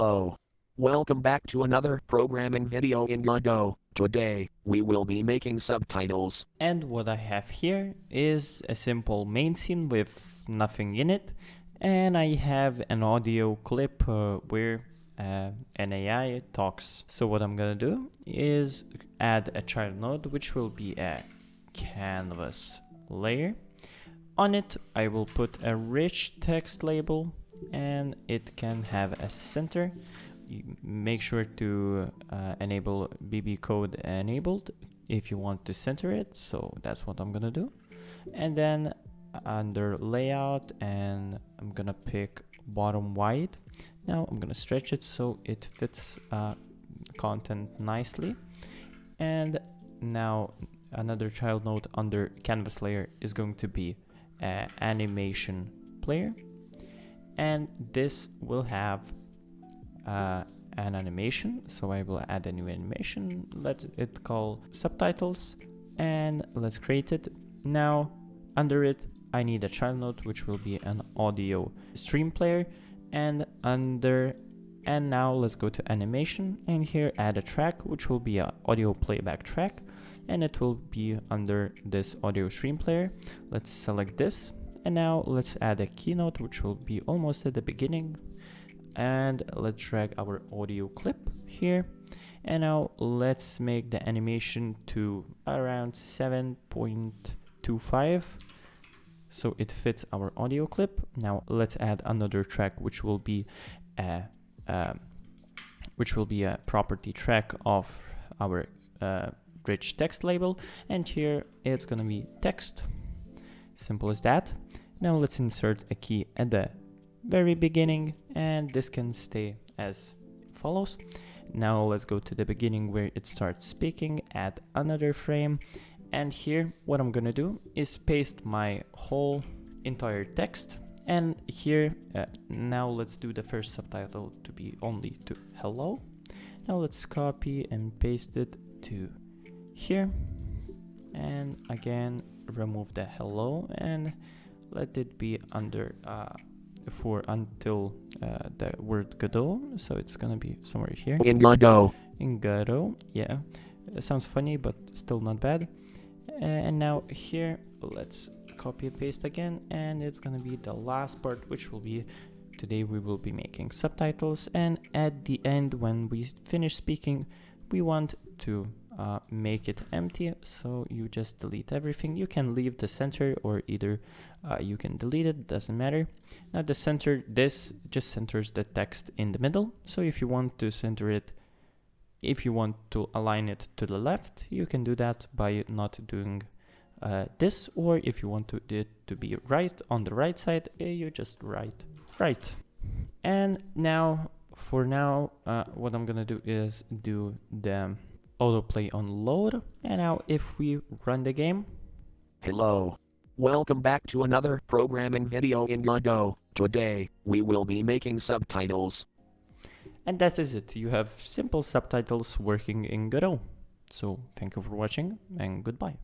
Hello. Welcome back to another programming video in Godot. Today, we will be making subtitles. And what I have here is a simple main scene with nothing in it, and I have an audio clip where an AI talks. So what I'm gonna do is add a child node, which will be a canvas layer. On it, I will put a rich text label, and it can have a center. You make sure to enable BB code enabled if you want to center it, so that's what I'm gonna do. And then under layout, and I'm gonna pick bottom wide. Now I'm gonna stretch it so it fits content nicely. And now another child node under canvas layer is going to be animation player, and this will have an animation. So I will add a new animation, let it call Subtitles, and let's create it. Now under it I need a child node which will be an audio stream player, and now let's go to animation, and here add a track which will be an audio playback track, and it will be under this audio stream player. Let's select this, and now let's add a keynote which will be almost at the beginning, and let's drag our audio clip here. And now let's make the animation to around 7.25 so it fits our audio clip. Now let's add another track which will be a property track of our rich text label, and here it's gonna be text. Simple as that. Now let's insert a key at the very beginning, and this can stay as follows. Now let's go to the beginning where it starts speaking, add another frame, and here what I'm gonna do is paste my whole entire text. And here now let's do the first subtitle to be only to hello. Now let's copy and paste it to here, and again remove the hello and let it be under until the word Godot, so it's gonna be somewhere here In Godot. in Godot. Yeah, it sounds funny but still not bad. And now here let's copy and paste again, and it's gonna be the last part, which will be today we will be making subtitles. And at the end, when we finish speaking, we want to make it empty, so you just delete everything. You can leave the center, or either you can delete it, doesn't matter. Now the center, this just centers the text in the middle, so if you want to center it, if you want to align it to the left, you can do that by not doing this, or if you want it to be right on the right side, you just write right. And now for now what I'm gonna do is do the autoplay on load, and now if we run the game. Hello. Welcome back to another programming video in Godot. Today, we will be making subtitles. And that is it. You have simple subtitles working in Godot. So thank you for watching, and goodbye.